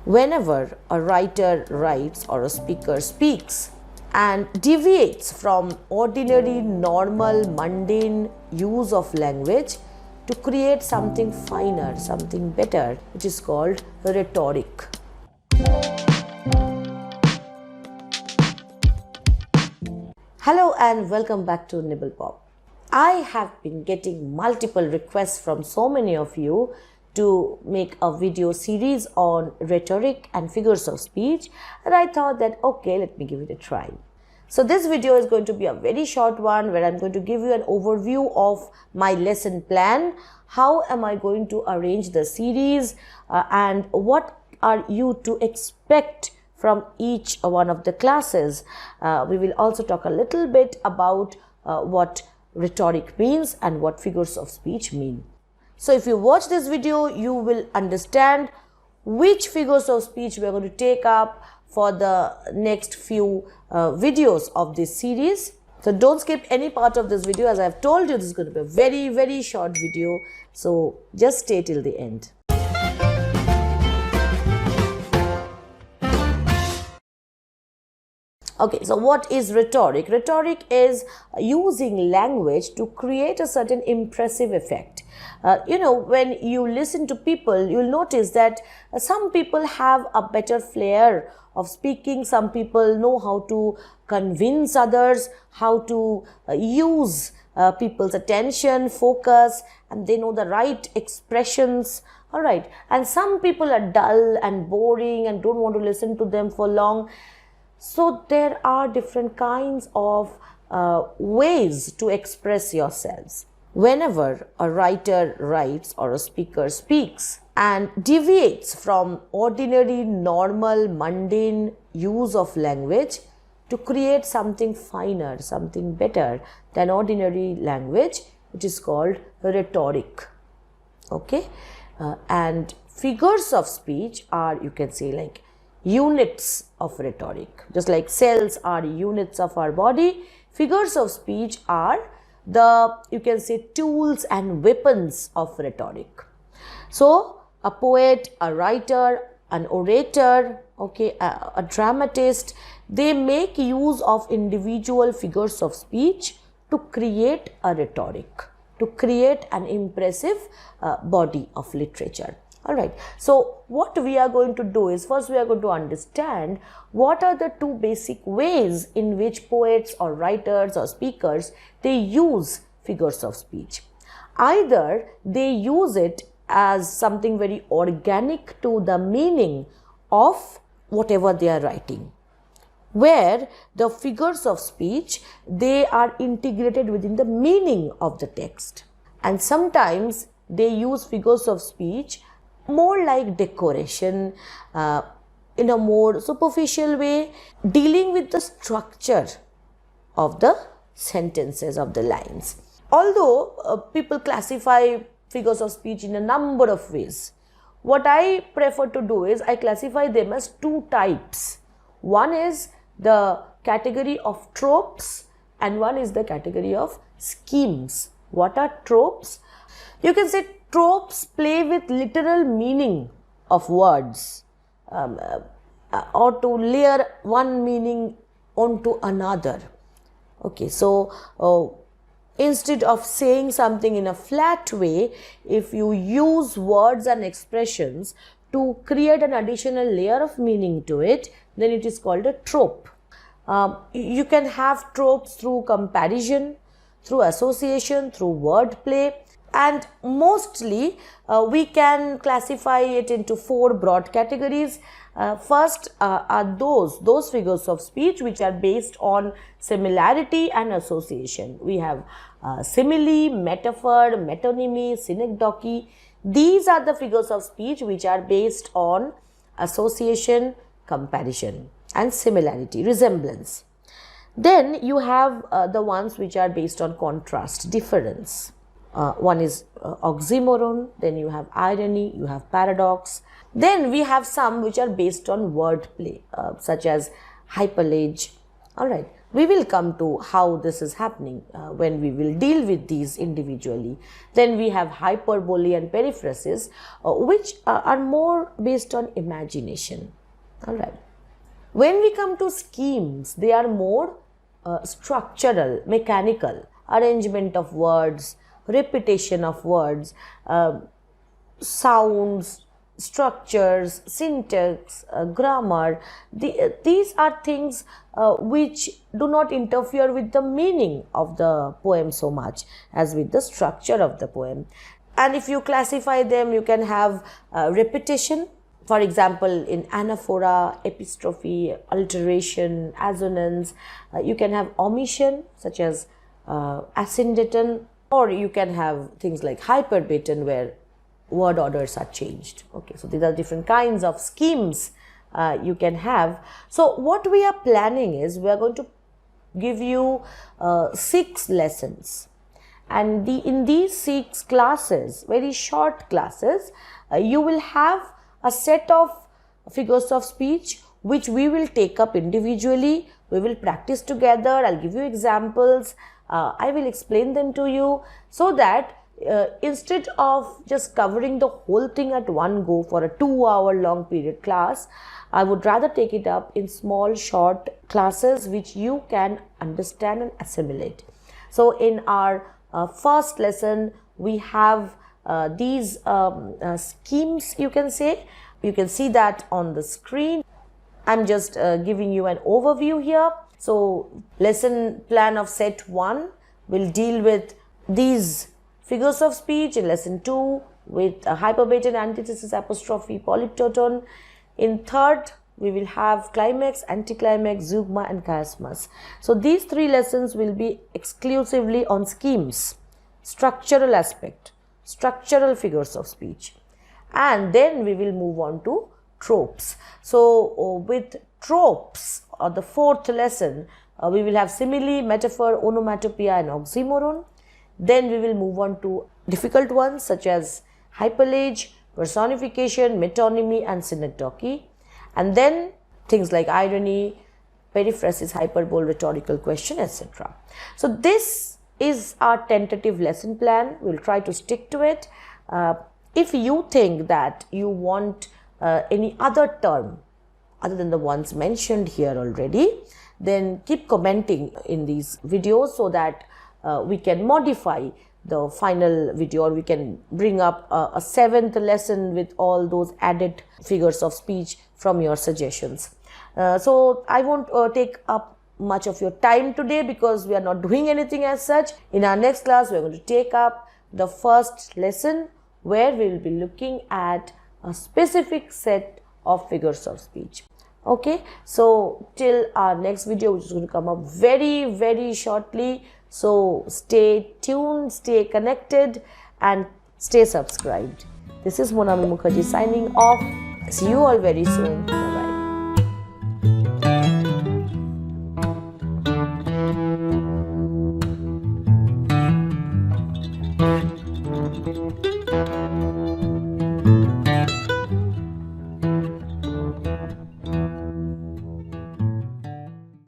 Whenever a writer writes or a speaker speaks and deviates from ordinary, normal, mundane use of language to create something finer, something better, which is called rhetoric. Hello and welcome back to NibblePop. I have been getting multiple requests from so many of you to make a video series on rhetoric and figures of speech, and I thought that okay, let me give it a try. So this video is going to be a very short one where I'm going to give you an overview of my lesson plan, how am I going to arrange the series, and what are you to expect from each one of the classes. We will also talk a little bit about what rhetoric means and what figures of speech mean. So if you watch this video, you will understand which figures of speech we are going to take up for the next few videos of this series. So don't skip any part of this video. As I have told you, this is going to be a very short video. So just stay till the end. Okay, so what is rhetoric? Rhetoric is using language to create a certain impressive effect. When you listen to people, you'll notice that some people have a better flair of speaking. Some people know how to convince others, how to use people's attention, focus, and they know the right expressions. All right, and some people are dull and boring and don't want to listen to them for long. So there are different kinds of ways to express yourselves. Whenever a writer writes or a speaker speaks and deviates from ordinary, normal, mundane use of language to create something finer, something better than ordinary language, which is called rhetoric. Okay, and figures of speech are, you can say, like units of rhetoric. Just like cells are units of our body, figures of speech are the, you can say, tools and weapons of rhetoric. So a poet, a writer, an orator, okay, a dramatist, they make use of individual figures of speech to create a rhetoric, to create an impressive body of literature. Alright, so what we are going to do is, first we are going to understand what are the two basic ways in which poets or writers or speakers, they use figures of speech. Either they use it as something very organic to the meaning of whatever they are writing, where the figures of speech, they are integrated within the meaning of the text. And sometimes they use figures of speech more like decoration, in a more superficial way, dealing with the structure of the sentences, of the lines. Although people classify figures of speech in a number of ways, what I prefer to do is I classify them as two types. One is the category of tropes and one is the category of schemes. What are tropes? You can say tropes play with literal meaning of words, or to layer one meaning onto another. Okay, so instead of saying something in a flat way, if you use words and expressions to create an additional layer of meaning to it, then it is called a trope. You can have tropes through comparison, through association, through wordplay. And mostly we can classify it into four broad categories. First are those figures of speech which are based on similarity and association. We have simile, metaphor, metonymy, synecdoche. These are the figures of speech which are based on association, comparison and similarity, resemblance. Then you have the ones which are based on contrast, difference. One is oxymoron, then you have irony, you have paradox. Then we have some which are based on wordplay, such as hyperlage. Alright, We will come to how this is happening when we will deal with these individually. Then we have hyperbole and periphrasis, which are more based on imagination. All right. When we come to schemes, they are more structural, mechanical, arrangement of words, repetition of words, sounds, structures, syntax, grammar. These are things which do not interfere with the meaning of the poem so much as with the structure of the poem. And if you classify them, you can have repetition. For example, in anaphora, epistrophe, alteration, assonance. You can have omission, such as asyndeton, or you can have things like hyperbaton, where word orders are changed. Okay, so these are different kinds of schemes you can have. So what we are planning is we are going to give you 6 lessons, and in these 6 classes, very short classes, you will have a set of figures of speech which we will take up individually. We will practice together. I'll give you examples. I will explain them to you, so that instead of just covering the whole thing at one go for a 2-hour long period class, I would rather take it up in small short classes which you can understand and assimilate. So in our first lesson, we have these schemes, you can say. You can see that on the screen. I'm just giving you an overview here. So lesson plan of set 1 will deal with these figures of speech. In lesson 2 with hyperbaton, antithesis, apostrophe, polyptoton. In third, we will have climax, anticlimax, zeugma and chiasmus. So these 3 lessons will be exclusively on schemes, structural aspect, structural figures of speech. And then we will move on to tropes. So with tropes, or the 4th lesson, we will have simile, metaphor, onomatopoeia and oxymoron. Then we will move on to difficult ones such as hyperlage, personification, metonymy and synecdoche. And then things like irony, periphrasis, hyperbole, rhetorical question, etc. So this is our tentative lesson plan. We'll try to stick to it. If you think that you want any other term other than the ones mentioned here already, then keep commenting in these videos, so that we can modify the final video, or we can bring up a 7th lesson with all those added figures of speech from your suggestions. So I won't take up much of your time today, because we are not doing anything as such. In our next class, we are going to take up the first lesson, where we will be looking at a specific set of figures of speech. Okay, so till our next video, which is going to come up very, very shortly. So stay tuned, stay connected and stay subscribed. This is Monami Mukherjee signing off. See you all very soon. Bye-bye.